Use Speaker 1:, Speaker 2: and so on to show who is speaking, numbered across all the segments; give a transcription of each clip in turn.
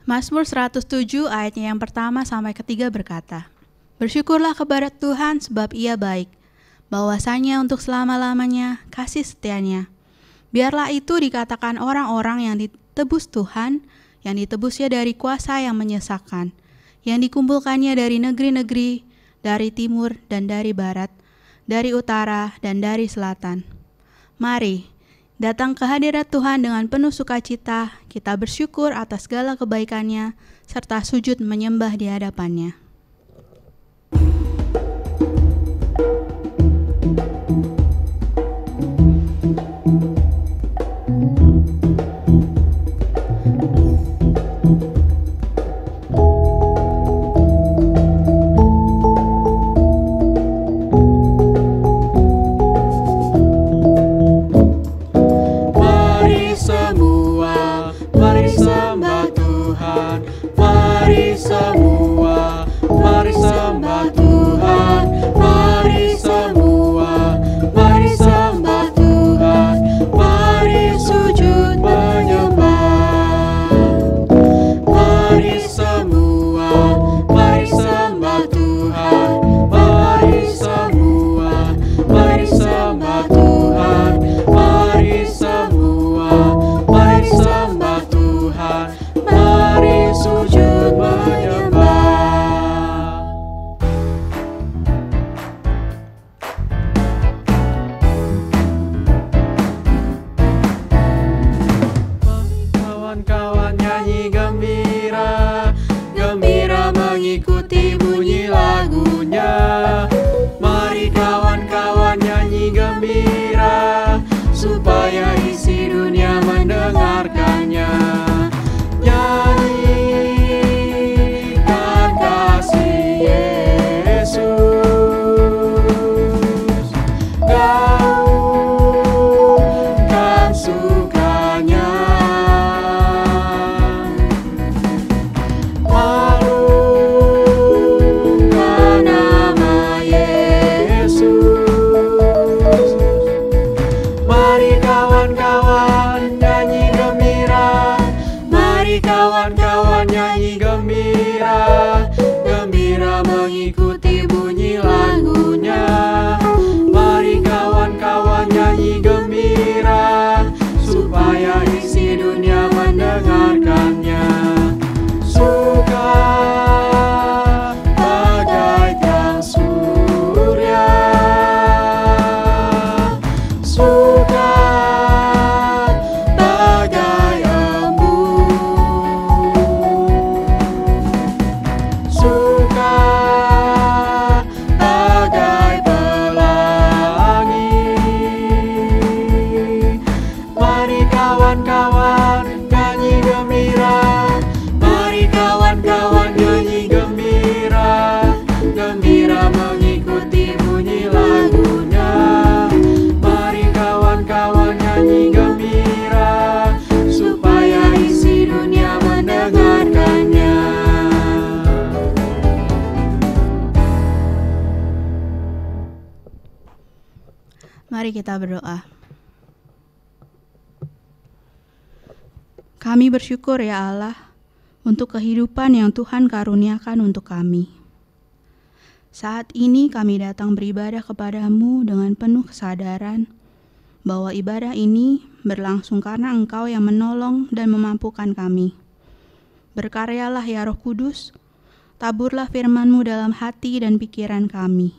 Speaker 1: Mazmur 107 ayatnya yang pertama sampai ketiga berkata, "Bersyukurlah kepada Tuhan sebab Ia baik, bahwasanya untuk selama-lamanya kasih setianya. Biarlah itu dikatakan orang-orang yang ditebus Tuhan, yang ditebusnya dari kuasa yang menyesakkan, yang dikumpulkannya dari negeri-negeri, dari timur dan dari barat, dari utara dan dari selatan. Mari, datang ke hadirat Tuhan dengan penuh sukacita, kita bersyukur atas segala kebaikannya, serta sujud menyembah di hadapannya."
Speaker 2: Kawan-kawan nyanyi gembira, gembira mengikuti bunyi lagunya. Mari kawan-kawan nyanyi gembira, supaya isi dunia mendengarkannya. Nyanyikan kasih Yesus, gaungkan sukanya. Kawan-kawan nyanyi gembira, gembira mengikuti bunyi lagunya. Mari kawan-kawan nyanyi gembira, supaya isi dunia mendengarkannya. Suka bagaikan surya, suka bagai embun, suka bagai pelangi. Mari kawan-kawan nyanyi gembira, mari kawan-kawan nyanyi gembira, gembira mengikuti bunyi lagunya. Mari kawan-kawan nyanyi gembira, supaya isi dunia mendengarkannya.
Speaker 1: Mari kita berdoa. Kami bersyukur ya Allah untuk kehidupan yang Tuhan karuniakan untuk kami. Saat ini kami datang beribadah kepadamu dengan penuh kesadaran bahwa ibadah ini berlangsung karena Engkau yang menolong dan memampukan kami. Berkaryalah ya Roh Kudus, taburlah firman-Mu dalam hati dan pikiran kami.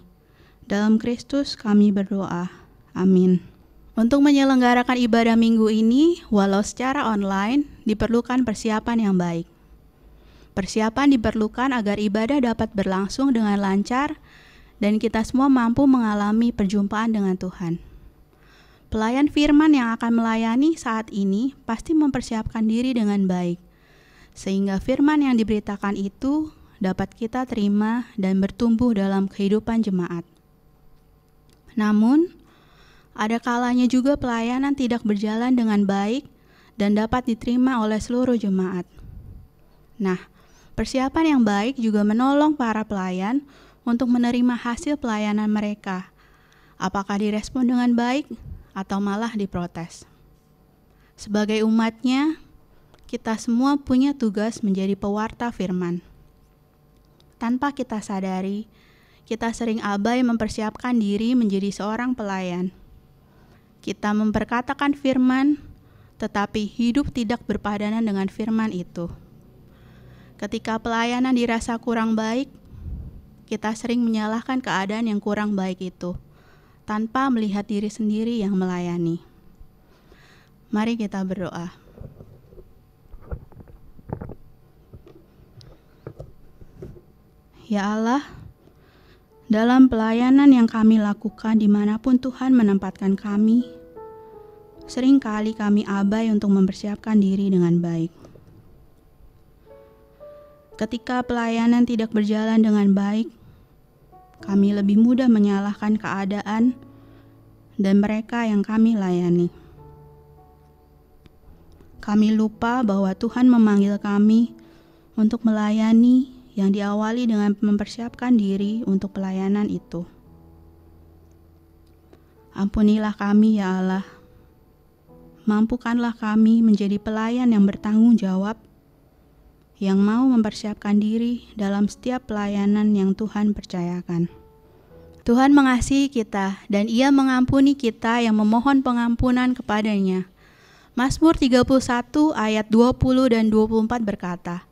Speaker 1: Dalam Kristus kami berdoa. Amin. Untuk menyelenggarakan ibadah minggu ini, walau secara online, diperlukan persiapan yang baik. Persiapan diperlukan agar ibadah dapat berlangsung dengan lancar dan kita semua mampu mengalami perjumpaan dengan Tuhan. Pelayan firman yang akan melayani saat ini pasti mempersiapkan diri dengan baik, sehingga firman yang diberitakan itu dapat kita terima dan bertumbuh dalam kehidupan jemaat. Namun, ada kalanya juga pelayanan tidak berjalan dengan baik dan dapat diterima oleh seluruh jemaat. Nah, persiapan yang baik juga menolong para pelayan untuk menerima hasil pelayanan mereka. Apakah direspon dengan baik atau malah diprotes? Sebagai umatnya, kita semua punya tugas menjadi pewarta firman. Tanpa kita sadari, kita sering abai mempersiapkan diri menjadi seorang pelayan. Kita memperkatakan firman, tetapi hidup tidak berpadanan dengan firman itu. Ketika pelayanan dirasa kurang baik, kita sering menyalahkan keadaan yang kurang baik itu, tanpa melihat diri sendiri yang melayani. Mari kita berdoa. Ya Allah, dalam pelayanan yang kami lakukan dimanapun Tuhan menempatkan kami, seringkali kami abai untuk mempersiapkan diri dengan baik. Ketika pelayanan tidak berjalan dengan baik, kami lebih mudah menyalahkan keadaan dan mereka yang kami layani. Kami lupa bahwa Tuhan memanggil kami untuk melayani yang diawali dengan mempersiapkan diri untuk pelayanan itu. Ampunilah kami ya Allah. Mampukanlah kami menjadi pelayan yang bertanggung jawab, yang mau mempersiapkan diri dalam setiap pelayanan yang Tuhan percayakan. Tuhan mengasihi kita dan Ia mengampuni kita yang memohon pengampunan kepadanya. Mazmur 31 ayat 20 dan 24 berkata,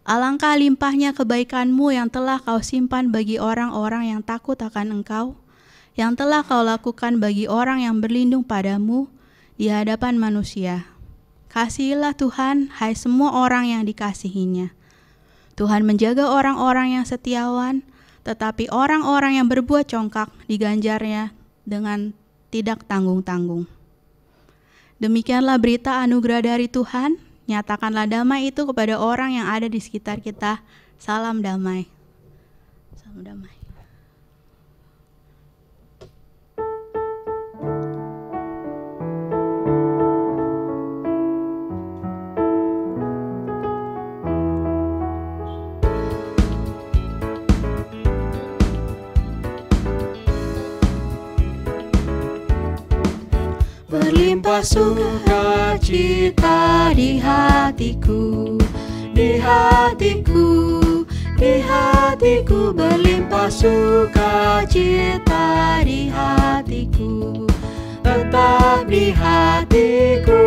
Speaker 1: "Alangkah limpahnya kebaikan-Mu yang telah Kau simpan bagi orang-orang yang takut akan Engkau, yang telah Kau lakukan bagi orang yang berlindung padamu di hadapan manusia. Kasihilah Tuhan, hai semua orang yang dikasihinya. Tuhan menjaga orang-orang yang setiawan, tetapi orang-orang yang berbuat congkak diganjarnya dengan tidak tanggung-tanggung." Demikianlah berita anugerah dari Tuhan. Nyatakanlah damai itu kepada orang yang ada di sekitar kita. Salam damai. Salam damai.
Speaker 2: Berlimpah sukacita di hatiku, di hatiku, di hatiku. Berlimpah sukacita di hatiku, tetap di hatiku.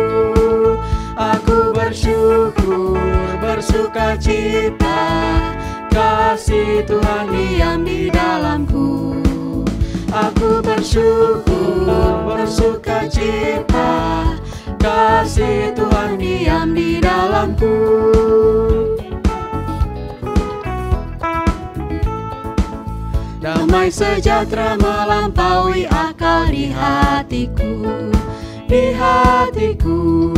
Speaker 2: Aku bersyukur, bersukacita, kasih Tuhan diam di dalamku. Aku bersyukur, bersukacita, kasih Tuhan diam di dalamku. Damai sejahtera melampaui akal di hatiku, di hatiku,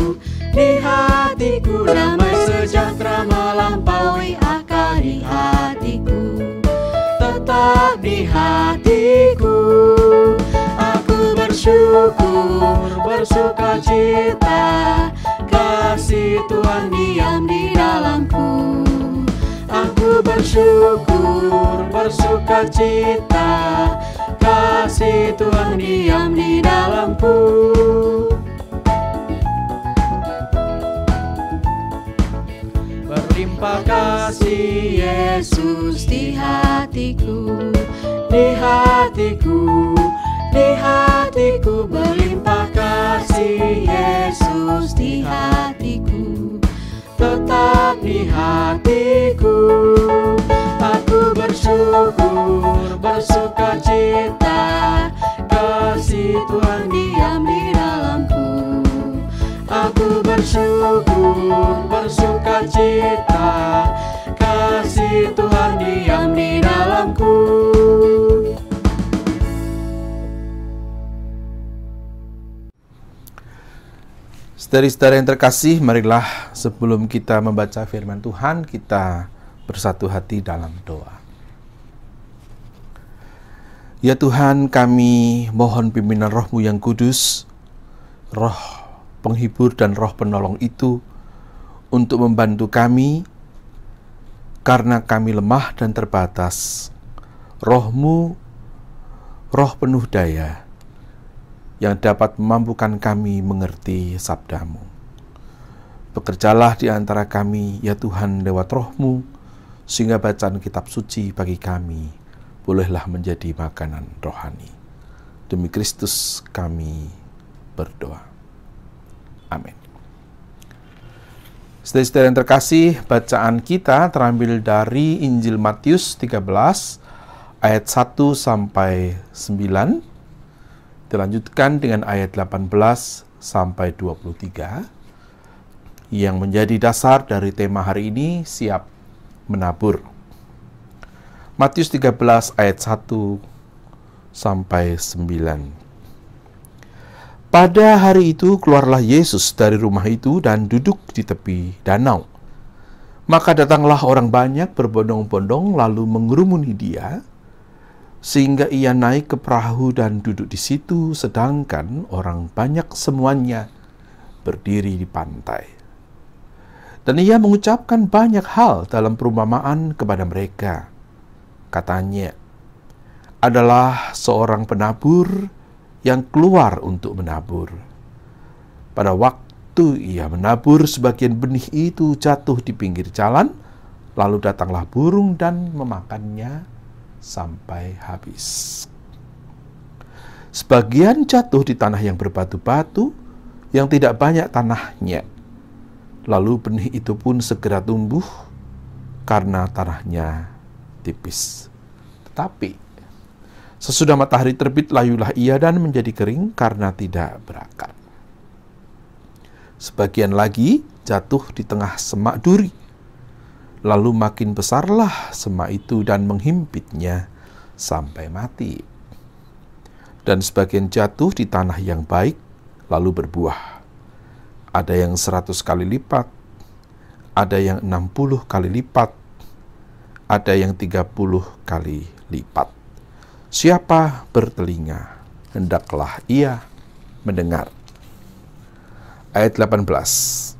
Speaker 2: di hatiku. Damai sejahtera melampaui akal di hatiku, tetap di hatiku. Aku bersyukur, bersukacita, kasih Tuhan diam di dalamku. Aku bersyukur, bersukacita, kasih Tuhan diam di dalamku. Berlimpah kasih Yesus di hatiku, di hatiku, di hatiku. Berlimpah kasih Yesus di hatiku, tetap di hatiku. Aku bersyukur, bersukacita, kasih Tuhan diam di dalamku. Aku bersyukur, bersukacita, kasih Tuhan diam di dalamku.
Speaker 3: Saudari-saudari yang terkasih, marilah sebelum kita membaca firman Tuhan, kita bersatu hati dalam doa. Ya Tuhan, kami mohon pimpinan Roh-Mu yang kudus, Roh penghibur dan Roh penolong itu, untuk membantu kami, karena kami lemah dan terbatas. Roh-Mu, Roh penuh daya, yang dapat memampukan kami mengerti sabda-Mu. Bekerjalah di antara kami, ya Tuhan, lewat Roh-Mu, sehingga bacaan kitab suci bagi kami bolehlah menjadi makanan rohani. Demi Kristus kami berdoa. Amin. Saudara-saudara yang terkasih, bacaan kita terambil dari Injil Matius 13 ayat 1 sampai 9. Dilanjutkan dengan ayat 18 sampai 23 yang menjadi dasar dari tema hari ini, siap menabur. Matius 13 ayat 1 sampai 9. Pada hari itu keluarlah Yesus dari rumah itu dan duduk di tepi danau. Maka datanglah orang banyak berbondong-bondong lalu mengerumuni dia, sehingga ia naik ke perahu dan duduk di situ, sedangkan orang banyak semuanya berdiri di pantai. Dan ia mengucapkan banyak hal dalam perumpamaan kepada mereka. Katanya, adalah seorang penabur yang keluar untuk menabur. Pada waktu ia menabur, sebagian benih itu jatuh di pinggir jalan, lalu datanglah burung dan memakannya sampai habis. Sebagian jatuh di tanah yang berbatu-batu, yang tidak banyak tanahnya. Lalu benih itu pun segera tumbuh karena tanahnya tipis. Tetapi sesudah matahari terbit, layulah ia dan menjadi kering karena tidak berakar. Sebagian lagi jatuh di tengah semak duri. Lalu makin besarlah semak itu dan menghimpitnya sampai mati. Dan sebagian jatuh di tanah yang baik, lalu berbuah. Ada yang 100 kali lipat, ada yang 60 kali lipat, ada yang 30 kali lipat. Siapa bertelinga, hendaklah ia mendengar. Ayat 18.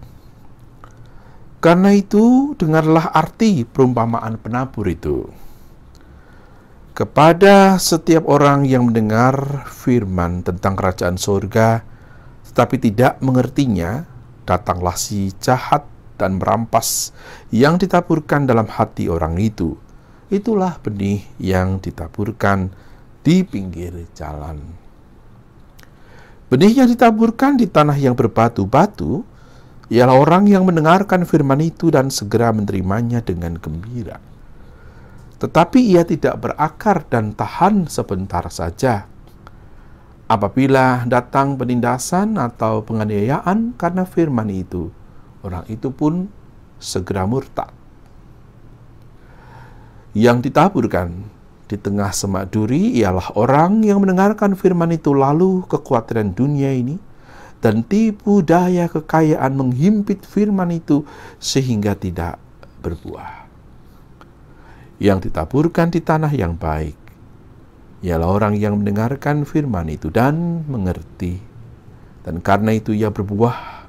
Speaker 3: Karena itu, dengarlah arti perumpamaan penabur itu. Kepada setiap orang yang mendengar firman tentang kerajaan surga, tetapi tidak mengertinya, datanglah si jahat dan merampas yang ditaburkan dalam hati orang itu. Itulah benih yang ditaburkan di pinggir jalan. Benih yang ditaburkan di tanah yang berbatu-batu ialah orang yang mendengarkan firman itu dan segera menerimanya dengan gembira. Tetapi ia tidak berakar dan tahan sebentar saja. Apabila datang penindasan atau penganiayaan karena firman itu, orang itu pun segera murtad. Yang ditaburkan di tengah semak duri ialah orang yang mendengarkan firman itu, lalu kekhawatiran dunia ini dan tipu daya kekayaan menghimpit firman itu sehingga tidak berbuah. Yang ditaburkan di tanah yang baik ialah orang yang mendengarkan firman itu dan mengerti. Dan karena itu ia berbuah,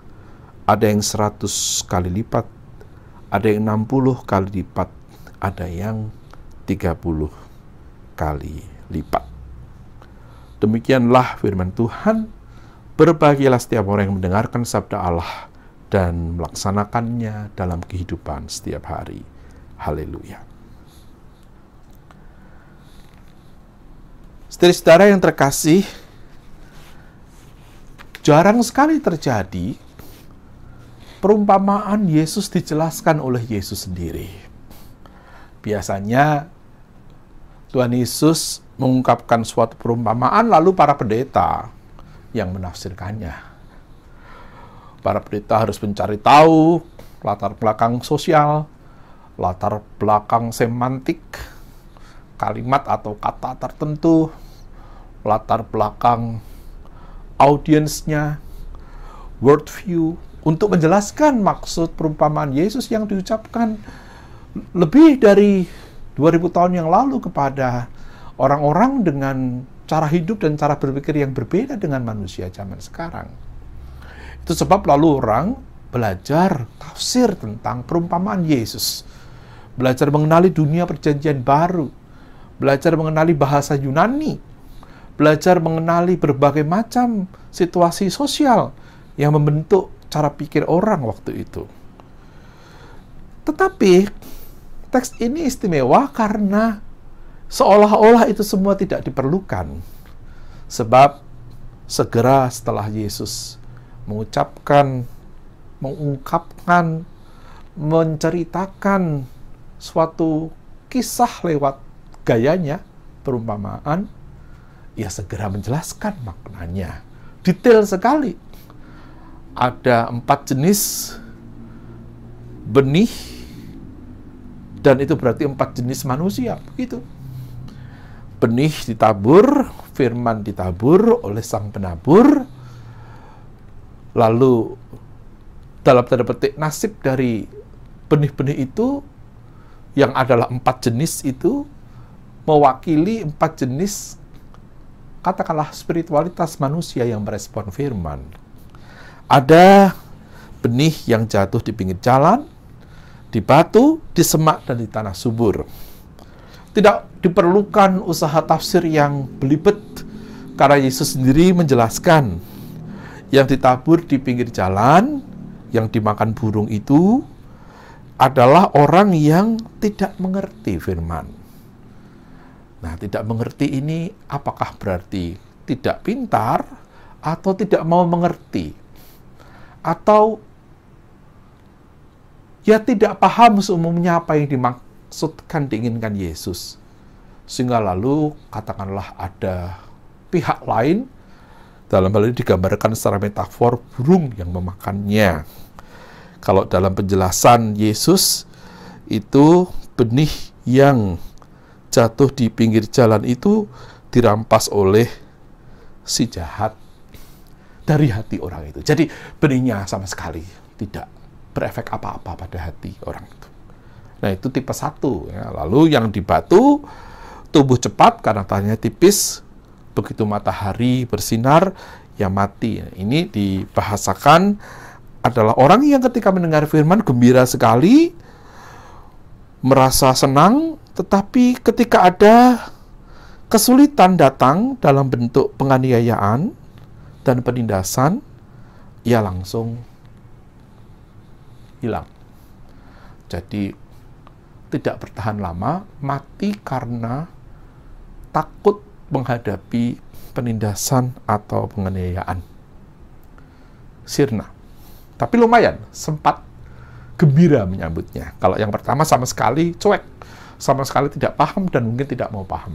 Speaker 3: ada yang 100 kali lipat, ada yang 60 kali lipat, ada yang 30 kali lipat. Demikianlah firman Tuhan. Berbahagialah setiap orang yang mendengarkan sabda Allah dan melaksanakannya dalam kehidupan setiap hari. Haleluya. Saudara-saudara yang terkasih, jarang sekali terjadi perumpamaan Yesus dijelaskan oleh Yesus sendiri. Biasanya Tuhan Yesus mengungkapkan suatu perumpamaan, lalu para pendeta yang menafsirkannya. Para pendeta harus mencari tahu latar belakang sosial, latar belakang semantik, kalimat atau kata tertentu, latar belakang audiensnya, worldview, untuk menjelaskan maksud perumpamaan Yesus yang diucapkan lebih dari 2000 tahun yang lalu kepada orang-orang dengan cara hidup dan cara berpikir yang berbeda dengan manusia zaman sekarang. Itu sebab lalu orang belajar tafsir tentang perumpamaan Yesus, belajar mengenali dunia perjanjian baru, belajar mengenali bahasa Yunani, belajar mengenali berbagai macam situasi sosial yang membentuk cara pikir orang waktu itu. Tetapi teks ini istimewa karena seolah-olah itu semua tidak diperlukan. Sebab segera setelah Yesus mengungkapkan, menceritakan suatu kisah lewat gayanya, perumpamaan, ia segera menjelaskan maknanya. Detail sekali. Ada 4 jenis benih, dan itu berarti 4 jenis manusia. Begitu. Benih ditabur, firman ditabur oleh sang penabur, lalu dalam tanda petik nasib dari benih-benih itu, yang adalah 4 jenis itu, mewakili 4 jenis, katakanlah spiritualitas manusia yang merespon firman. Ada benih yang jatuh di pinggir jalan, di batu, di semak, dan di tanah subur. Tidak diperlukan usaha tafsir yang belibet, karena Yesus sendiri menjelaskan. Yang ditabur di pinggir jalan, yang dimakan burung itu, adalah orang yang tidak mengerti firman. Nah, tidak mengerti ini apakah berarti tidak pintar, atau tidak mau mengerti? Atau ya tidak paham seumumnya apa yang dimaksudkan, diinginkan Yesus. Sehingga lalu katakanlah ada pihak lain, dalam hal ini digambarkan secara metafor burung yang memakannya. Kalau dalam penjelasan Yesus, itu benih yang jatuh di pinggir jalan itu dirampas oleh si jahat dari hati orang itu. Jadi benihnya sama sekali tidak berefek apa-apa pada hati orang itu. Nah, itu tipe 1. Ya. Lalu yang di batu, tumbuh cepat karena tanahnya tipis, begitu matahari bersinar, ya mati. Ini dibahasakan adalah orang yang ketika mendengar firman gembira sekali, merasa senang, tetapi ketika ada kesulitan datang dalam bentuk penganiayaan dan penindasan, ia langsung hilang. Jadi tidak bertahan lama, mati karena takut menghadapi penindasan atau penganiayaan. Sirna. Tapi lumayan, sempat gembira menyambutnya. Kalau yang pertama sama sekali cuek, sama sekali tidak paham dan mungkin tidak mau paham.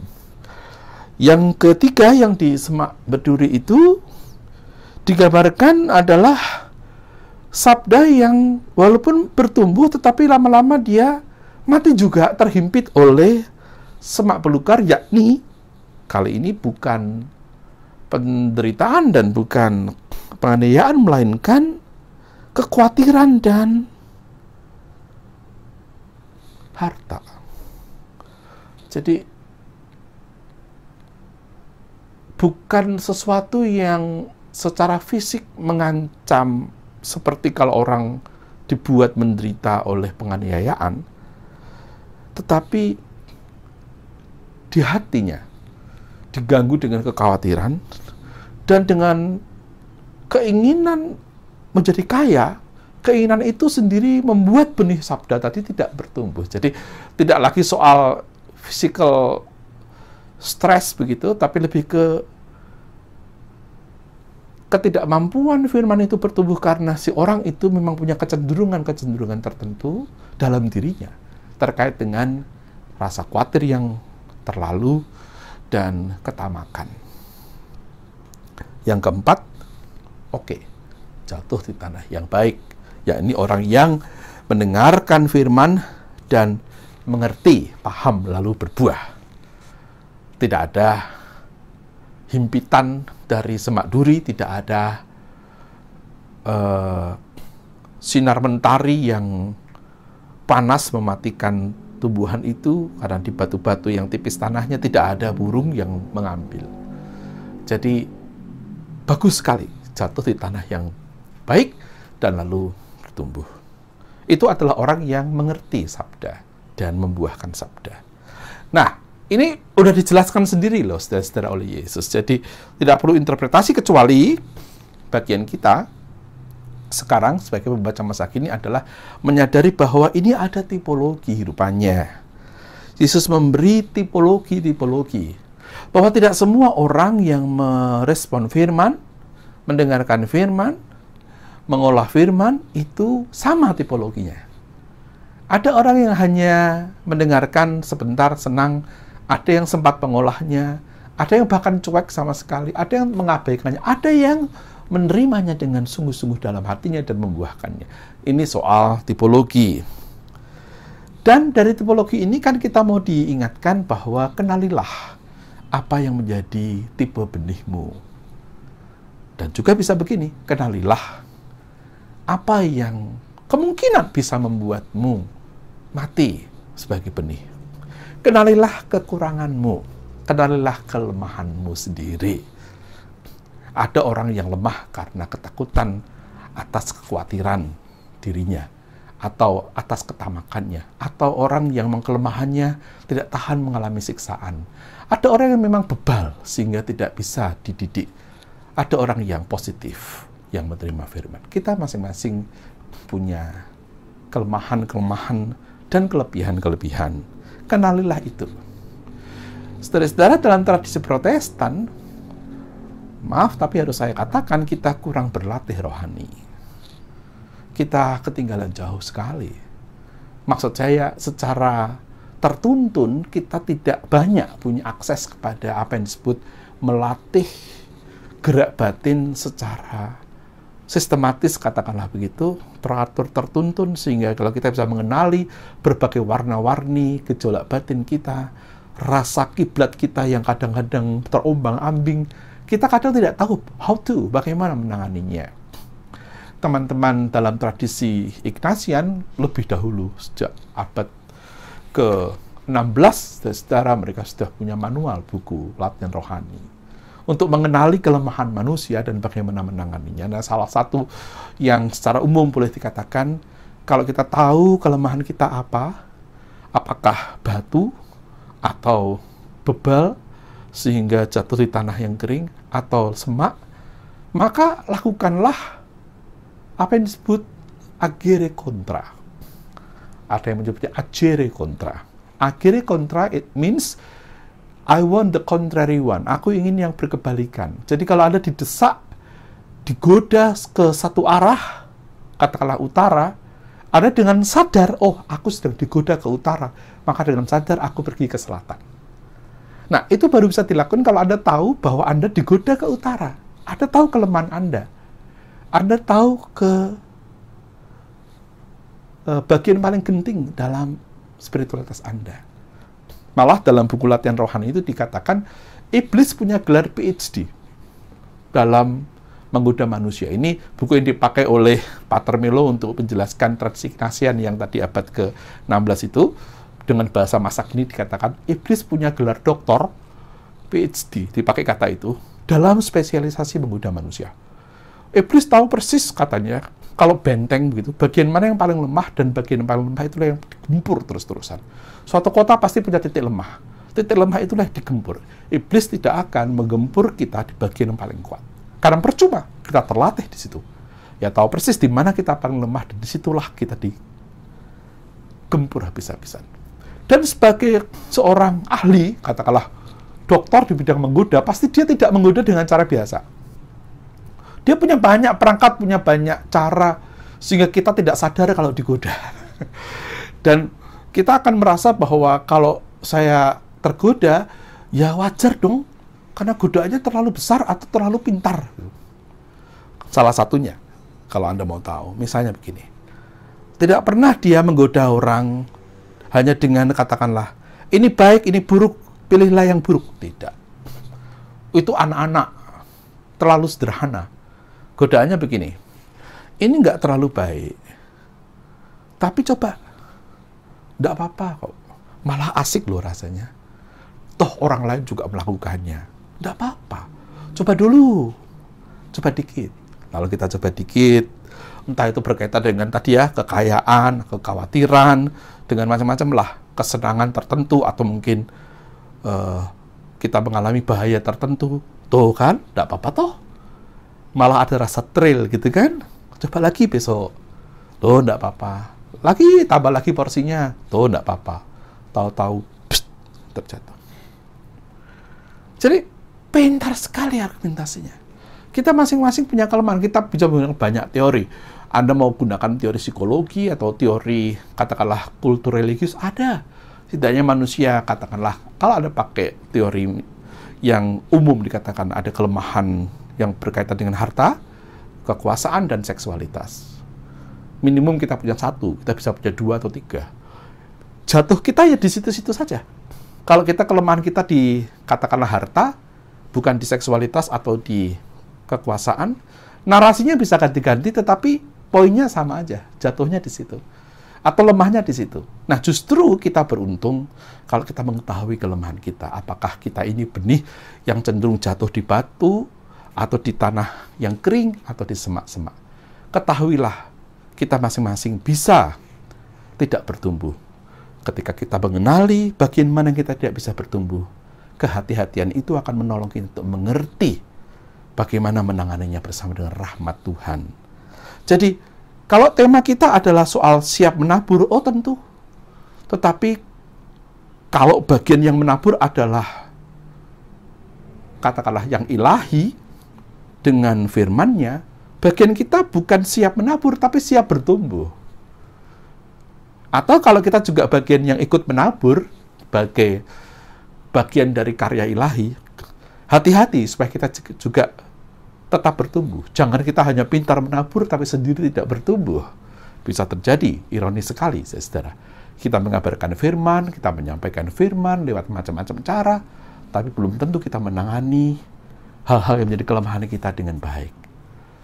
Speaker 3: Yang ketiga yang di semak berduri itu digambarkan adalah sabda yang walaupun bertumbuh tetapi lama-lama dia mati juga, terhimpit oleh semak belukar, yakni kali ini bukan penderitaan dan bukan penganiayaan, melainkan kekhawatiran dan harta. Jadi bukan sesuatu yang secara fisik mengancam seperti kalau orang dibuat menderita oleh penganiayaan, tetapi di hatinya diganggu dengan kekhawatiran dan dengan keinginan menjadi kaya. Keinginan itu sendiri membuat benih sabda tadi tidak bertumbuh. Jadi tidak lagi soal physical stress begitu, tapi lebih ke ketidakmampuan firman itu bertumbuh karena si orang itu memang punya kecenderungan tertentu dalam dirinya terkait dengan rasa khawatir yang terlalu dan ketamakan. Yang keempat, jatuh di tanah yang baik, yakni orang yang mendengarkan firman dan mengerti, paham, lalu berbuah. Tidak ada himpitan dari semak duri, tidak ada sinar mentari yang panas mematikan tumbuhan itu, karena di batu-batu yang tipis tanahnya tidak ada burung yang mengambil. Jadi bagus sekali jatuh di tanah yang baik dan lalu bertumbuh. Itu adalah orang yang mengerti sabda dan membuahkan sabda. Nah, ini udah dijelaskan sendiri loh, saudara-saudara, oleh Yesus. Jadi tidak perlu interpretasi kecuali bagian kita sekarang sebagai pembaca masa kini adalah menyadari bahwa ini ada tipologi kehidupannya. Yesus memberi tipologi, bahwa tidak semua orang yang merespon firman, mendengarkan firman, mengolah firman, itu sama tipologinya. Ada orang yang hanya mendengarkan sebentar, senang, ada yang sempat mengolahnya, ada yang bahkan cuek sama sekali, ada yang mengabaikannya, ada yang menerimanya dengan sungguh-sungguh dalam hatinya dan membuahkannya. Ini soal tipologi. Dan dari tipologi ini kan kita mau diingatkan bahwa kenalilah apa yang menjadi tipe benihmu. Dan juga bisa begini, kenalilah apa yang kemungkinan bisa membuatmu mati sebagai benih. Kenalilah kekuranganmu, kenalilah kelemahanmu sendiri. Ada orang yang lemah karena ketakutan atas kekhawatiran dirinya, atau atas ketamakannya, atau orang yang kelemahannya tidak tahan mengalami siksaan. Ada orang yang memang bebal sehingga tidak bisa dididik. Ada orang yang positif yang menerima firman. Kita masing-masing punya kelemahan-kelemahan dan kelebihan-kelebihan. Kenalilah itu. Saudara-saudara, dalam tradisi Protestan, maaf, tapi harus saya katakan, kita kurang berlatih rohani. Kita ketinggalan jauh sekali. Maksud saya, secara tertuntun, kita tidak banyak punya akses kepada apa yang disebut melatih gerak batin secara sistematis, katakanlah begitu, teratur, tertuntun, sehingga kalau kita bisa mengenali berbagai warna-warni gejolak batin kita, rasa kiblat kita yang kadang-kadang terombang-ambing, kita kadang tidak tahu bagaimana menanganinya. Teman-teman dalam tradisi Ignatian lebih dahulu, sejak abad ke-16, saudara, mereka sudah punya manual buku latihan rohani untuk mengenali kelemahan manusia dan bagaimana menanganinya. Nah, salah satu yang secara umum boleh dikatakan, kalau kita tahu kelemahan kita apa, apakah batu atau bebal, sehingga jatuh di tanah yang kering, atau semak, maka lakukanlah apa yang disebut agere contra. Ada yang menyebutnya agere contra. Agere contra, it means I want the contrary one. Aku ingin yang berkebalikan. Jadi kalau Anda didesak, digoda ke satu arah, katakanlah utara, Anda dengan sadar, oh, aku sedang digoda ke utara, maka dengan sadar aku pergi ke selatan. Nah, itu baru bisa dilakukan kalau Anda tahu bahwa Anda digoda ke utara. Anda tahu kelemahan Anda. Anda tahu ke bagian paling genting dalam spiritualitas Anda. Malah dalam buku latihan rohani itu dikatakan, iblis punya gelar PhD dalam menggoda manusia. Ini buku yang dipakai oleh Pater Melo untuk menjelaskan tradisi Ignatian yang tadi abad ke-16 itu. Dengan bahasa masa kini dikatakan, iblis punya gelar doktor, PhD, dipakai kata itu, dalam spesialisasi menggoda manusia. Iblis tahu persis, katanya, kalau benteng begitu, bagian mana yang paling lemah, dan bagian yang paling lemah itulah yang digempur terus-terusan. Suatu kota pasti punya titik lemah. Titik lemah itulah yang digempur. Iblis tidak akan menggempur kita di bagian yang paling kuat. Karena percuma, kita terlatih di situ. Ya tahu persis di mana kita paling lemah, dan disitulah kita digempur habis-habisan. Dan sebagai seorang ahli, katakanlah dokter di bidang menggoda, pasti dia tidak menggoda dengan cara biasa. Dia punya banyak perangkat, punya banyak cara, sehingga kita tidak sadar kalau digoda. Dan kita akan merasa bahwa kalau saya tergoda, ya wajar dong, karena godaannya terlalu besar atau terlalu pintar. Salah satunya, kalau Anda mau tahu, misalnya begini. Tidak pernah dia menggoda orang hanya dengan katakanlah, ini baik, ini buruk, pilihlah yang buruk. Tidak. Itu anak-anak, terlalu sederhana. Godaannya begini, ini nggak terlalu baik, tapi coba, nggak apa-apa kok, malah asik loh rasanya. Toh orang lain juga melakukannya, nggak apa-apa. Coba dulu, coba dikit. Lalu kita coba dikit, entah itu berkaitan dengan tadi ya, kekayaan, kekhawatiran, dengan macam-macam lah, kesenangan tertentu, atau mungkin kita mengalami bahaya tertentu. Tuh kan, nggak apa-apa toh. Malah ada rasa thrill gitu kan. Coba lagi besok. Tuh, enggak apa-apa. Lagi, tambah lagi porsinya. Tuh, enggak apa-apa. Tahu-tahu, terjatuh. Jadi, pintar sekali argumentasinya. Kita masing-masing punya kelemahan. Kita bisa menggunakan banyak teori. Anda mau gunakan teori psikologi atau teori, katakanlah, kultur religius, ada. Setidaknya manusia, katakanlah, kalau Anda pakai teori yang umum dikatakan ada kelemahan yang berkaitan dengan harta, kekuasaan, dan seksualitas. Minimum kita punya satu, kita bisa punya 2 atau 3. Jatuh kita ya di situ-situ saja. Kalau kita kelemahan kita di, katakanlah, harta, bukan di seksualitas atau di kekuasaan, narasinya bisa ganti-ganti, tetapi poinnya sama aja, jatuhnya di situ. Atau lemahnya di situ. Nah, justru kita beruntung kalau kita mengetahui kelemahan kita. Apakah kita ini benih yang cenderung jatuh di batu, atau di tanah yang kering, atau di semak-semak. Ketahuilah, kita masing-masing bisa tidak bertumbuh. Ketika kita mengenali bagian mana yang kita tidak bisa bertumbuh, kehati-hatian itu akan menolong kita untuk mengerti bagaimana menanganinya bersama dengan rahmat Tuhan. Jadi, kalau tema kita adalah soal siap menabur, oh tentu. Tetapi, kalau bagian yang menabur adalah, katakanlah yang ilahi, dengan firman-Nya, bagian kita bukan siap menabur, tapi siap bertumbuh. Atau kalau kita juga bagian yang ikut menabur, sebagai bagian dari karya ilahi, hati-hati supaya kita juga tetap bertumbuh. Jangan kita hanya pintar menabur, tapi sendiri tidak bertumbuh. Bisa terjadi, ironis sekali, saudara. Kita mengabarkan firman, kita menyampaikan firman lewat macam-macam cara, tapi belum tentu kita menangani hal-hal yang menjadi kelemahan kita dengan baik.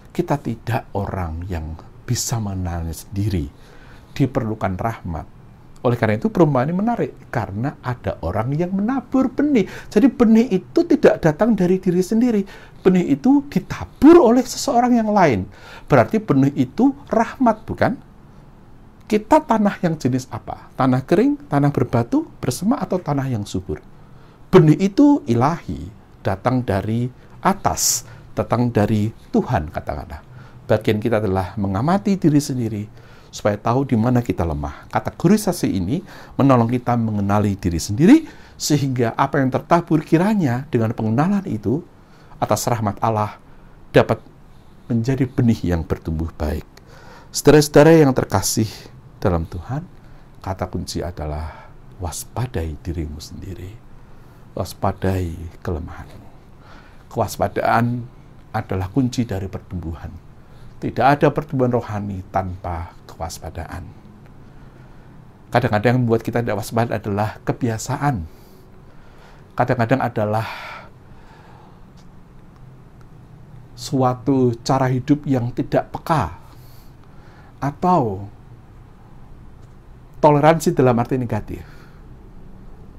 Speaker 3: Kita tidak orang yang bisa menangani sendiri. Diperlukan rahmat. Oleh karena itu perumpamaan ini menarik, karena ada orang yang menabur benih. Jadi benih itu tidak datang dari diri sendiri. Benih itu ditabur oleh seseorang yang lain. Berarti benih itu rahmat, bukan? Kita tanah yang jenis apa? Tanah kering, tanah berbatu, bersemak, atau tanah yang subur? Benih itu ilahi, datang dari atas, datang dari Tuhan, katakanlah. Bagian kita adalah mengamati diri sendiri, supaya tahu di mana kita lemah. Kategorisasi ini menolong kita mengenali diri sendiri, sehingga apa yang tertabur kiranya dengan pengenalan itu, atas rahmat Allah, dapat menjadi benih yang bertumbuh baik. Saudara-saudara yang terkasih dalam Tuhan, kata kunci adalah waspadai dirimu sendiri. Waspadai kelemahanmu. Kewaspadaan adalah kunci dari pertumbuhan. Tidak ada pertumbuhan rohani tanpa kewaspadaan. Kadang-kadang yang membuat kita tidak waspada adalah kebiasaan. Kadang-kadang adalah suatu cara hidup yang tidak peka. Atau toleransi dalam arti negatif.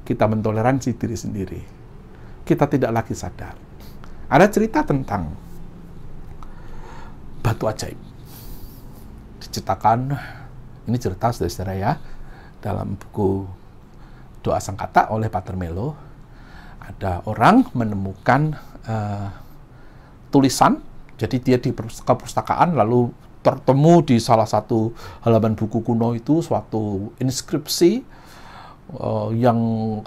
Speaker 3: Kita mentoleransi diri sendiri. Kita tidak lagi sadar. Ada cerita tentang batu ajaib. Diceritakan, ini cerita saudara-saudara ya, dalam buku Doa Sangkata oleh Pater Melo, ada orang menemukan tulisan, jadi dia di perpustakaan, lalu tertemu di salah satu halaman buku kuno itu suatu inskripsi yang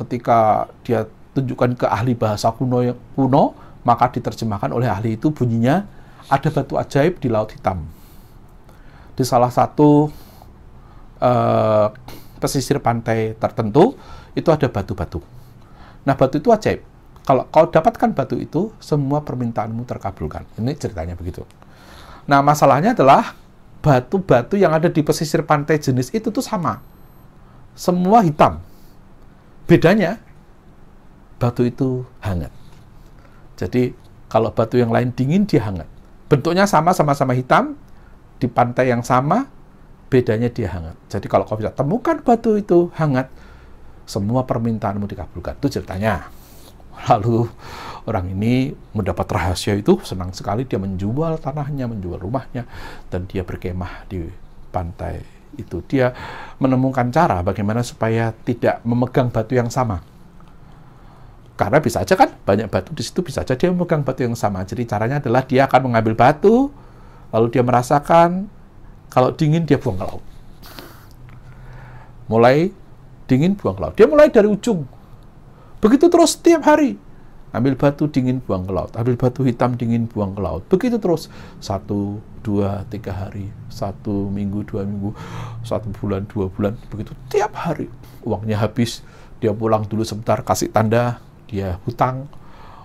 Speaker 3: ketika dia tunjukkan ke ahli bahasa kuno, maka diterjemahkan oleh ahli itu bunyinya, ada batu ajaib di Laut Hitam. Di salah satu pesisir pantai tertentu, itu ada batu-batu. Nah, batu itu ajaib. Kalau kau dapatkan batu itu, semua permintaanmu terkabulkan. Ini ceritanya begitu. Nah, masalahnya adalah batu-batu yang ada di pesisir pantai jenis itu tuh sama. Semua hitam. Bedanya, batu itu hangat. Jadi, kalau batu yang lain dingin, dia hangat. Bentuknya sama-sama hitam, di pantai yang sama, bedanya dia hangat. Jadi, kalau kau bisa temukan batu itu hangat, semua permintaanmu dikabulkan. Itu ceritanya. Lalu, orang ini mendapat rahasia itu, senang sekali. Dia menjual tanahnya, menjual rumahnya, dan dia berkemah di pantai itu. Dia menemukan cara bagaimana supaya tidak memegang batu yang sama. Karena bisa aja kan, banyak batu di situ, bisa aja dia memegang batu yang sama. Jadi caranya adalah dia akan mengambil batu, Lalu dia merasakan kalau dingin dia buang ke laut. Mulai dingin buang ke laut. Dia mulai dari ujung. Begitu terus setiap hari. Ambil batu dingin buang ke laut. Ambil batu hitam dingin buang ke laut. Begitu terus. 1, 2, 3 hari. 1 minggu, 2 minggu. 1 bulan, 2 bulan. Begitu tiap hari. Uangnya habis. Dia pulang dulu sebentar, kasih tanda. Dia hutang.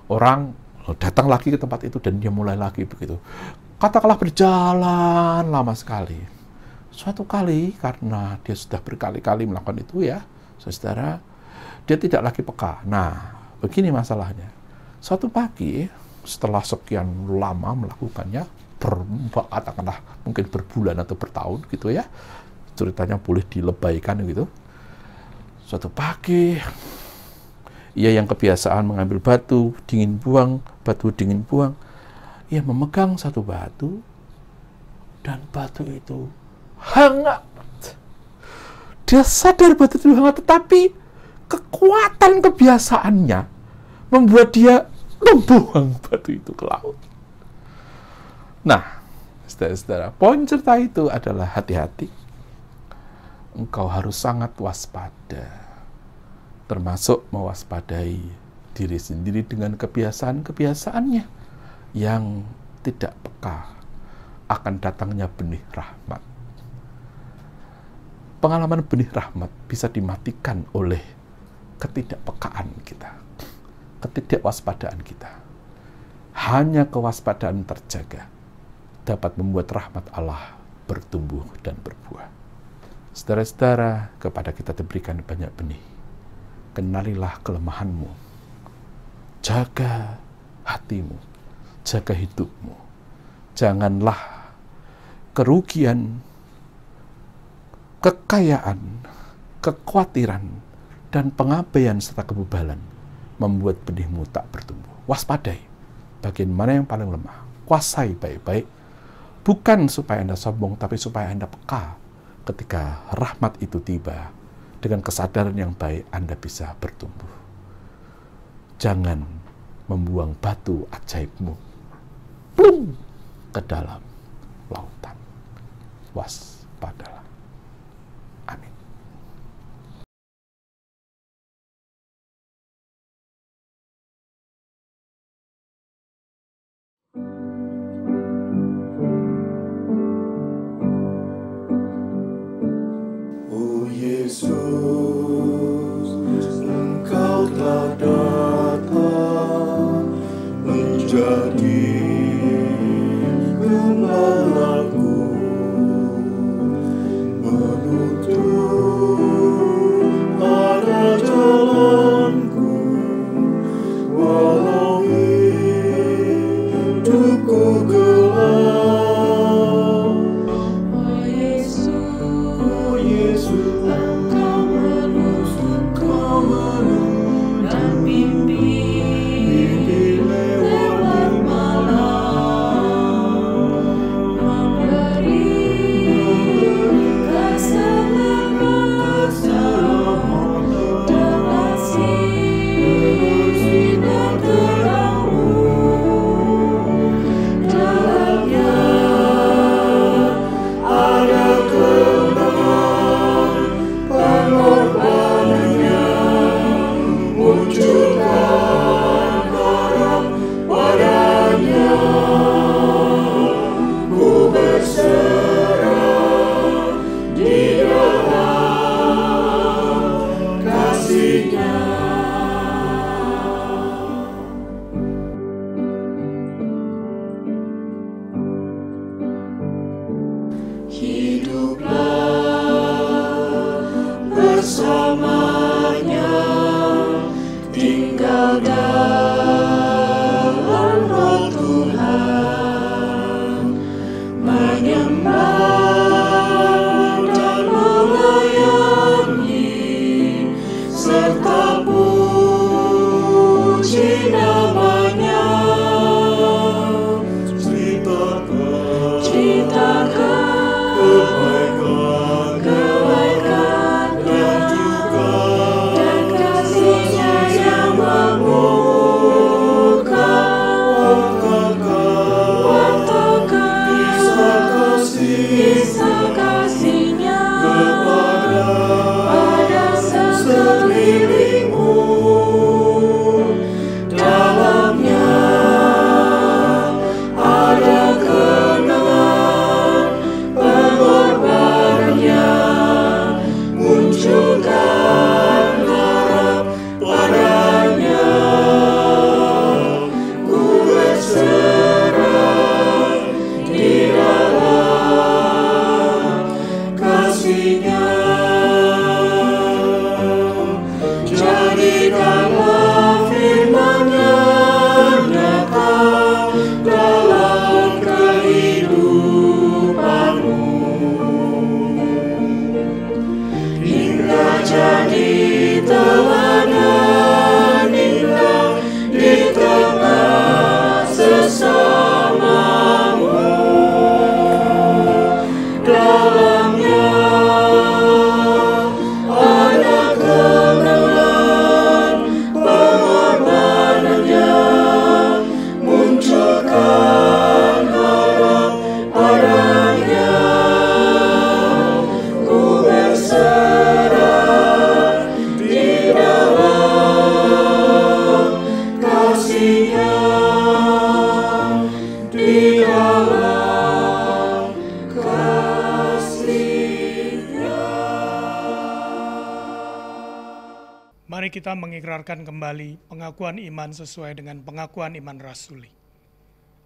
Speaker 3: Orang datang lagi ke tempat itu dan dia mulai lagi begitu. Katakanlah berjalan lama sekali. Suatu kali karena dia sudah berkali-kali melakukan itu ya, saudara, dia tidak lagi peka. Nah, begini masalahnya. Suatu pagi setelah sekian lama melakukannya, katakanlah mungkin berbulan atau bertahun gitu ya, ceritanya boleh dilebaikan gitu. Suatu pagi ia yang kebiasaan mengambil batu dingin buang, ia memegang satu batu dan batu itu hangat. Dia sadar batu itu hangat, tetapi kekuatan kebiasaannya membuat dia membuang batu itu ke laut. Nah, saudara-saudara, poin cerita itu adalah hati-hati. Engkau harus sangat waspada, termasuk mewaspadai diri sendiri dengan kebiasaan-kebiasaannya yang tidak peka akan datangnya benih rahmat. Pengalaman benih rahmat bisa dimatikan oleh ketidakpekaan kita, ketidakwaspadaan kita. Hanya kewaspadaan terjaga dapat membuat rahmat Allah bertumbuh dan berbuah. Saudara-saudara, kepada kita diberikan banyak benih. Kenalilah kelemahanmu. Jaga hatimu. Jaga hidupmu. Janganlah kerugian, kekayaan, kekhawatiran, dan pengabaian serta kebebalan membuat benihmu tak bertumbuh. Waspadai bagian mana yang paling lemah. Kuasai baik-baik. Bukan supaya Anda sombong, tapi supaya Anda peka ketika rahmat itu tiba. Dengan kesadaran yang baik, Anda bisa bertumbuh. Jangan membuang batu ajaibmu plung ke dalam lautan. Waspadalah. Amin.
Speaker 2: Oh Yesus, Engkau telah datang menjadi gembalaku, menuntun arah jalanku, walau hidupku gelap. Oh Yesus, Engkau menuntun dan bimbing lewat malam, memberi keselamatan dengan sinar terang-Mu. Dalamnya ada kemenangan, pengorbanannya wujudkan harap padanya. Ku berserah di dalam kasih-Nya. Hiduplah bersamanya, tinggal dalam Roh Tuhan, menyembah dan melayani, serta puji nama-Nya. Ceritakan kebaikan
Speaker 4: Mari kita mengikrarkan kembali pengakuan iman sesuai dengan pengakuan iman rasuli.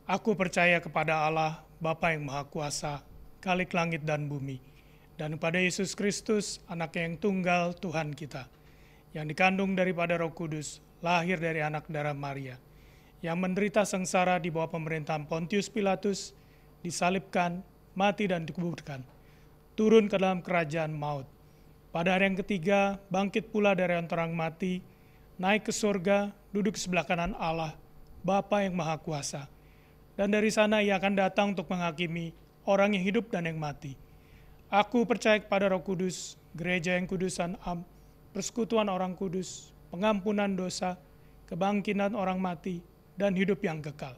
Speaker 4: Aku percaya kepada Allah, Bapa yang Maha Kuasa, Khalik langit dan bumi, dan kepada Yesus Kristus, Anaknya yang tunggal Tuhan kita, yang dikandung daripada Roh Kudus, lahir dari anak darah Maria, yang menderita sengsara di bawah pemerintahan Pontius Pilatus, disalibkan, mati dan dikuburkan, turun ke dalam kerajaan maut. Pada hari yang ketiga, bangkit pula dari antara orang mati, naik ke surga, duduk di sebelah kanan Allah, Bapa yang Maha Kuasa. Dan dari sana ia akan datang untuk menghakimi orang yang hidup dan yang mati. Aku percaya kepada Roh Kudus, gereja yang kudus dan am, persekutuan orang kudus, pengampunan dosa, kebangkitan orang mati, dan hidup yang kekal.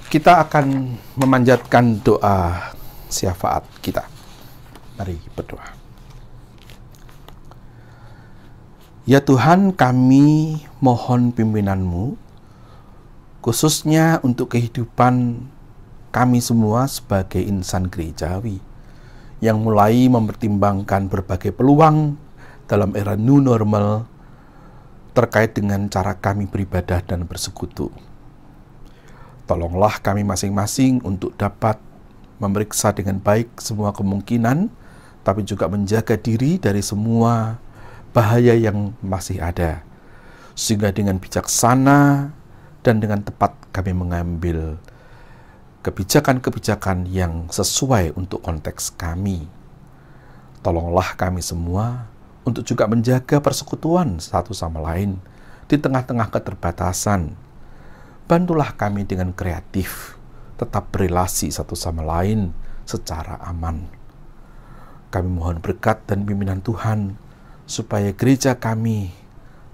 Speaker 3: Kita akan memanjatkan doa syafaat kita. Mari berdoa. Ya Tuhan, kami mohon pimpinanmu, khususnya untuk kehidupan kami semua sebagai insan gerejawi, yang mulai mempertimbangkan berbagai peluang dalam era new normal terkait dengan cara kami beribadah dan bersekutu. Tolonglah kami masing-masing untuk dapat memeriksa dengan baik semua kemungkinan, tapi juga menjaga diri dari semua bahaya yang masih ada, sehingga dengan bijaksana dan dengan tepat kami mengambil kebijakan-kebijakan yang sesuai untuk konteks kami. Tolonglah kami semua untuk juga menjaga persekutuan satu sama lain di tengah-tengah keterbatasan. Bantulah kami dengan kreatif, tetap berelasi satu sama lain secara aman. Kami mohon berkat dan pimpinan Tuhan, supaya gereja kami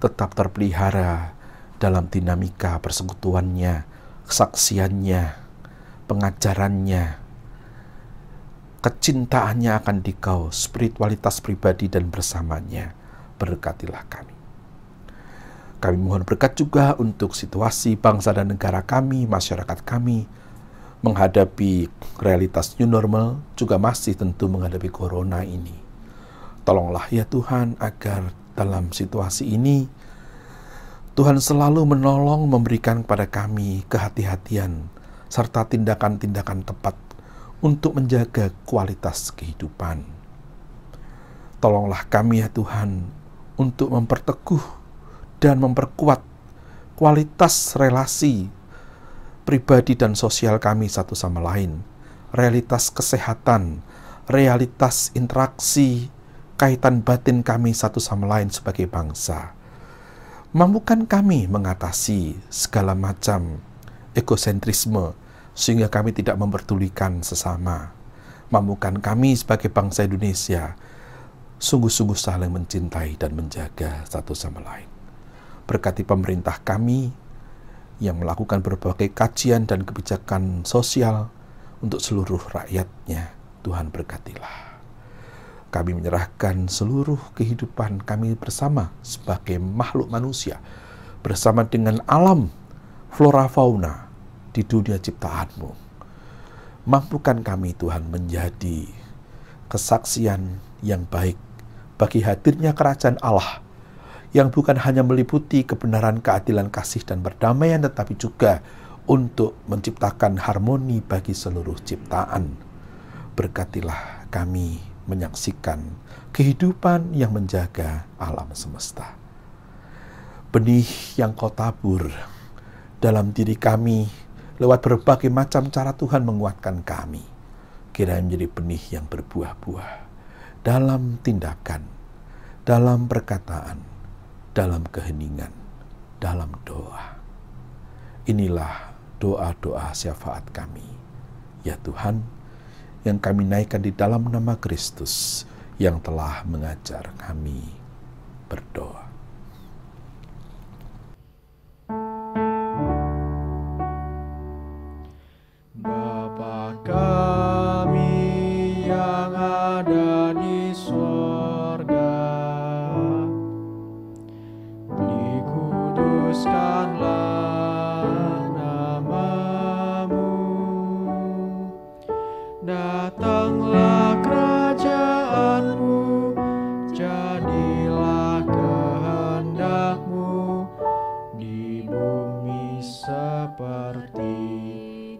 Speaker 3: tetap terpelihara dalam dinamika persekutuannya, kesaksiannya, pengajarannya, kecintaannya akan Dikau, spiritualitas pribadi dan bersamanya. Berkatilah kami. Kami mohon berkat juga untuk situasi bangsa dan negara kami, masyarakat kami, menghadapi realitas new normal, juga masih tentu menghadapi corona ini. Tolonglah ya Tuhan, agar dalam situasi ini, Tuhan selalu menolong memberikan kepada kami kehati-hatian, serta tindakan-tindakan tepat untuk menjaga kualitas kehidupan. Tolonglah kami ya Tuhan, untuk memperteguh dan memperkuat kualitas relasi pribadi dan sosial kami satu sama lain, realitas kesehatan, realitas interaksi, kaitan batin kami satu sama lain sebagai bangsa. Mampukan kami mengatasi segala macam egosentrisme, sehingga kami tidak memperdulikan sesama. Mampukan kami sebagai bangsa Indonesia sungguh-sungguh saling mencintai dan menjaga satu sama lain. Berkati pemerintah kami yang melakukan berbagai kajian dan kebijakan sosial untuk seluruh rakyatnya. Tuhan berkatilah. Kami menyerahkan seluruh kehidupan kami bersama sebagai makhluk manusia, bersama dengan alam, flora fauna di dunia ciptaan-Mu. Mampukan kami Tuhan menjadi kesaksian yang baik bagi hadirnya kerajaan Allah, yang bukan hanya meliputi kebenaran, keadilan, kasih, dan perdamaian, tetapi juga untuk menciptakan harmoni bagi seluruh ciptaan. Berkatilah kami menyaksikan kehidupan yang menjaga alam semesta. Benih yang Kau tabur dalam diri kami lewat berbagai macam cara, Tuhan menguatkan kami. Kiranya menjadi benih yang berbuah-buah dalam tindakan, dalam perkataan, dalam keheningan, dalam doa. Inilah doa-doa syafaat kami, ya Tuhan, yang kami naikkan di dalam nama Kristus yang telah mengajar kami berdoa.
Speaker 2: Bapa kami yang ada di sorga, dikuduskanlah nama seperti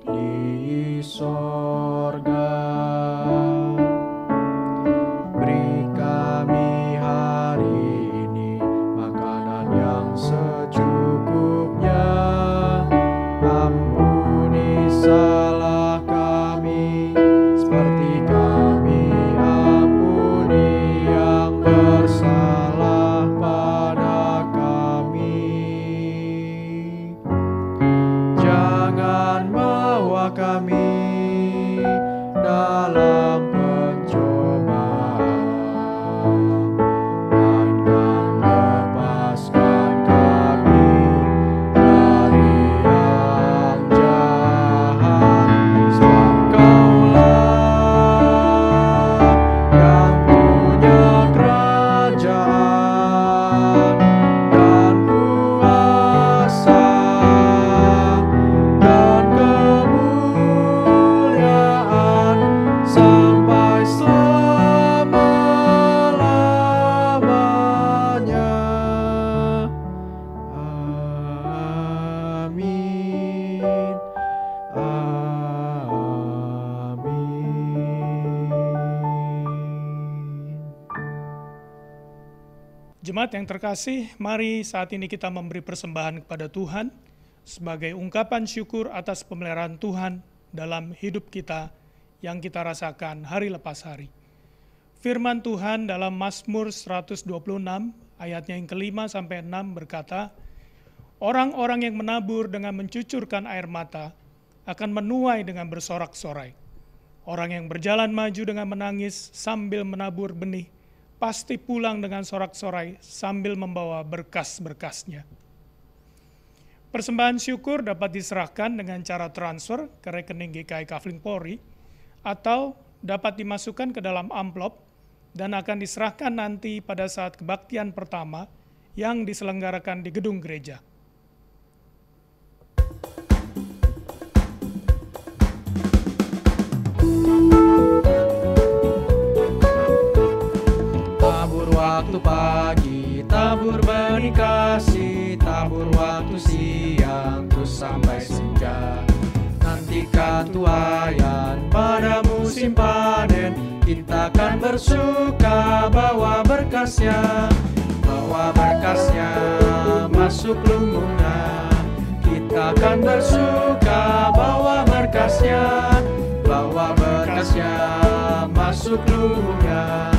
Speaker 2: di sorga. Beri kami hari ini makanan yang secukupnya. Ampuni salah kami seperti kami ampuni yang bersalah pada kami. Jangan bawa kami dalam pencobaan, melainkan lepaskan kami dari yang jahat. Sebab Kaulah yang punya kerajaan dan kuasa dan kemuliaan sampai selama-lamanya. Amin. Amin.
Speaker 4: Jemaat yang terkasih, mari saat ini kita memberi persembahan kepada Tuhan sebagai ungkapan syukur atas pemeliharaan Tuhan dalam hidup kita yang kita rasakan hari lepas hari. Firman Tuhan dalam Mazmur 126 ayatnya yang kelima sampai 6 berkata, orang-orang yang menabur dengan mencucurkan air mata akan menuai dengan bersorak-sorai. Orang yang berjalan maju dengan menangis sambil menabur benih pasti pulang dengan sorak-sorai sambil membawa berkas-berkasnya. Persembahan syukur dapat diserahkan dengan cara transfer ke rekening GKI Kafling Polri atau dapat dimasukkan ke dalam amplop dan akan diserahkan nanti pada saat kebaktian pertama yang diselenggarakan di gedung gereja.
Speaker 2: Tabur waktu pagi, tabur benih kasih, tabur waktu siang, terus sampai senja. Nantikan tuaian pada musim panen, kita akan bersuka bawa berkasnya masuk lumbungnya. Kita akan bersuka bawa berkasnya masuk lumbungnya.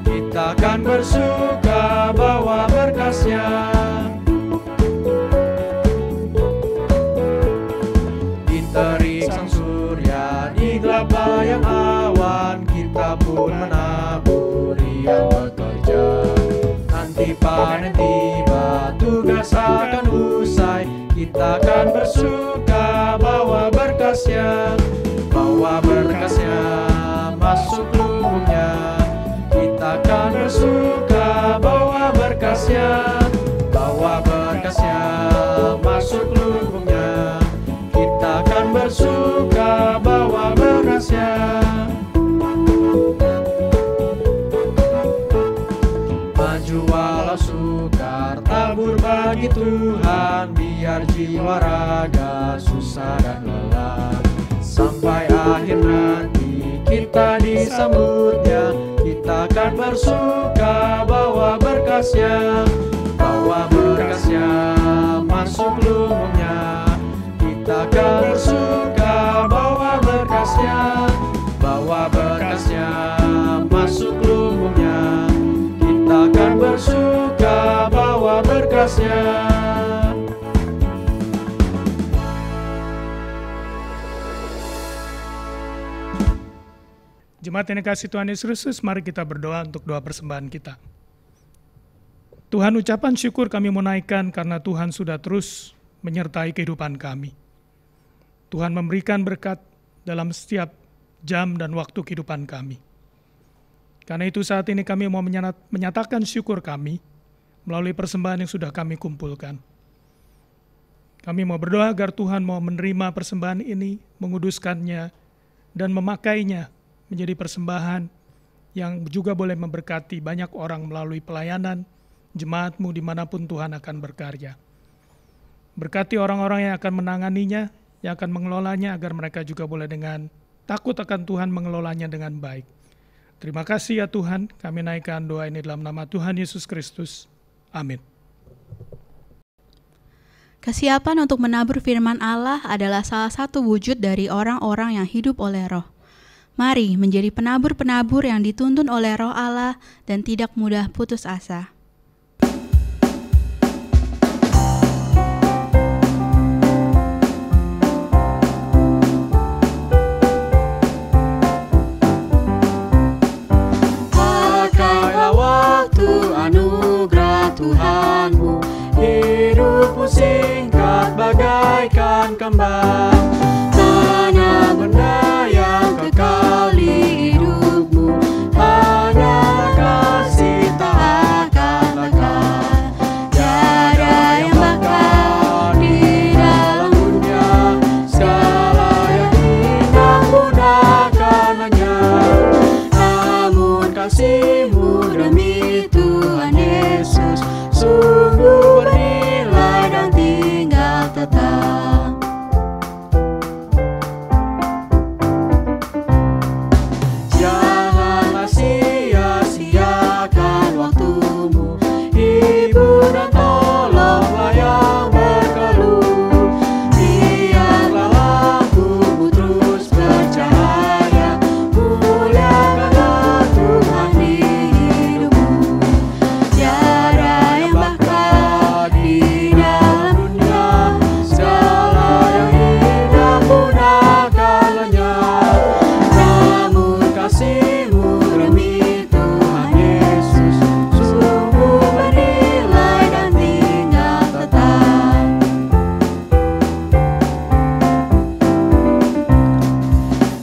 Speaker 2: Kita akan bersuka bawa berkasnya. Di terik sang surya, di gelap bayang awan, kita pun menabur yang bekerja. Nanti panen tiba, tugas akan usai, kita akan bersuka bawa berkasnya masuk lumbungnya. Kita akan bersuka bawa berkasnya masuk lumbungnya. Kita akan bersuka bawa berkasnya. Maju walau sukar, tabur bagi Tuhan, biar jiwa raga susah dan lelah. Sampai akhir nanti kita disambutnya, kita akan bersuka bawa berkasnya masuk lumbungnya. Kita akan bersuka bawa berkasnya masuk lumbungnya. Kita akan bersuka bawa berkasnya.
Speaker 4: Jemaat yang dikasihi Tuhan Yesus Kristus, mari kita berdoa untuk doa persembahan kita. Tuhan, ucapan syukur kami menaikkan karena Tuhan sudah terus menyertai kehidupan kami. Tuhan memberikan berkat dalam setiap jam dan waktu kehidupan kami. Karena itu saat ini kami mau menyatakan syukur kami melalui persembahan yang sudah kami kumpulkan. Kami mau berdoa agar Tuhan mau menerima persembahan ini, menguduskannya, dan memakainya menjadi persembahan yang juga boleh memberkati banyak orang melalui pelayanan jemaat-Mu dimanapun Tuhan akan berkarya. Berkati orang-orang yang akan menanganinya, yang akan mengelolanya, agar mereka juga boleh dengan takut akan Tuhan mengelolanya dengan baik. Terima kasih ya Tuhan, kami naikkan doa ini dalam nama Tuhan Yesus Kristus. Amin.
Speaker 1: Kesiapan untuk menabur firman Allah adalah salah satu wujud dari orang-orang yang hidup oleh Roh. Mari menjadi penabur-penabur yang dituntun oleh Roh Allah dan tidak mudah putus asa.
Speaker 2: Pakailah waktu anugerah Tuhanmu, hidupmu singkat bagaikan kembang. Tanah benda yang kekal di hidupmu, hanya kasih tak akan lekang. Tiada yang bakal di dalam dunia, segala yang indah gunakan hanya. Namun kasih-Mu demi Tuhan Yesus sungguh bernilai dan tinggal tetap. Janganlah sia-siakan waktumu, hibur dan tolonglah yang berkeluh. Biarlah lampumu terus bercahaya, muliakanlah Tuhan di hidupmu. Tiada yang bakal di dalam dunia, segala yang indah gunakan lenyap. Namun kasih-Mu demi Tuhan Yesus sungguh bernilai dan tinggal tetap.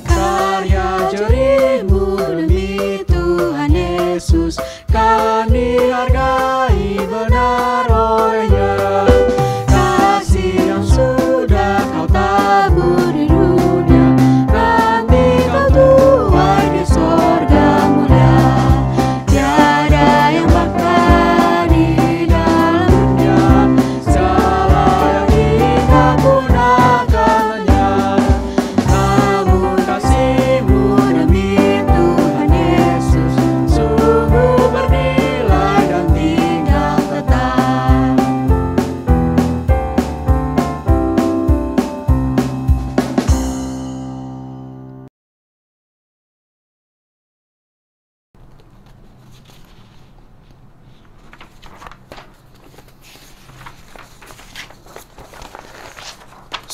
Speaker 2: Karya jerih-Mu demi Tuhan Yesus kan dihargai benar oleh-Nya. Kasih yang sudah Kau tabur di dunia, nanti Kau tuai di sorga mulia. Tiada yang bakal di dalam dunia, segala yang indah gunakan lenyap. Namun kasih-Mu demi Tuhan Yesus sungguh bernilai dan tinggal tetap.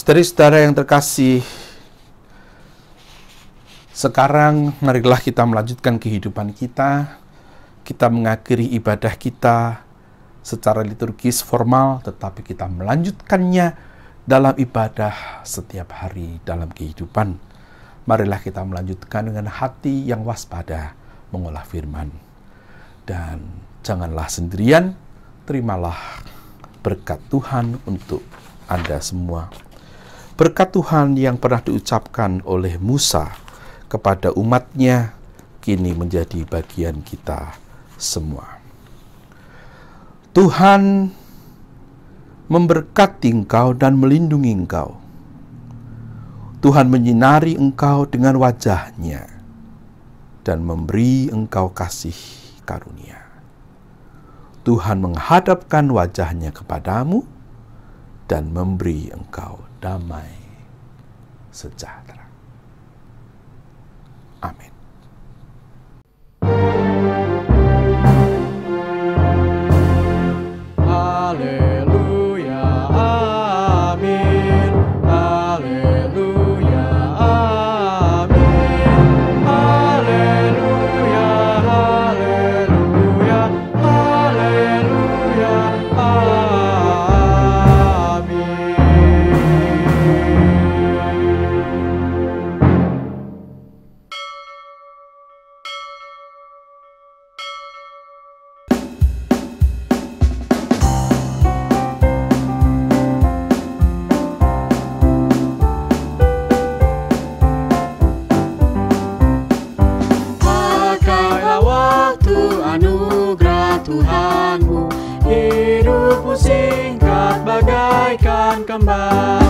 Speaker 3: Saudara-saudara yang terkasih, sekarang marilah kita melanjutkan kehidupan kita. Kita mengakhiri ibadah kita secara liturgis formal, tetapi kita melanjutkannya dalam ibadah setiap hari dalam kehidupan. Marilah kita melanjutkan dengan hati yang waspada mengolah firman. Dan janganlah sendirian, terimalah berkat Tuhan untuk Anda semua. Berkat Tuhan yang pernah diucapkan oleh Musa kepada umatnya kini menjadi bagian kita semua. Tuhan memberkati engkau dan melindungi engkau. Tuhan menyinari engkau dengan wajah-Nya dan memberi engkau kasih karunia. Tuhan menghadapkan wajah-Nya kepadamu dan memberi engkau damai sejahtera. Amin.
Speaker 2: Haleluya, amin. Haleluya, amin. Haleluya, haleluya, haleluya, Pakailah waktu anugerah Tuhanmu, hidupmu singkat bagaikan kembali.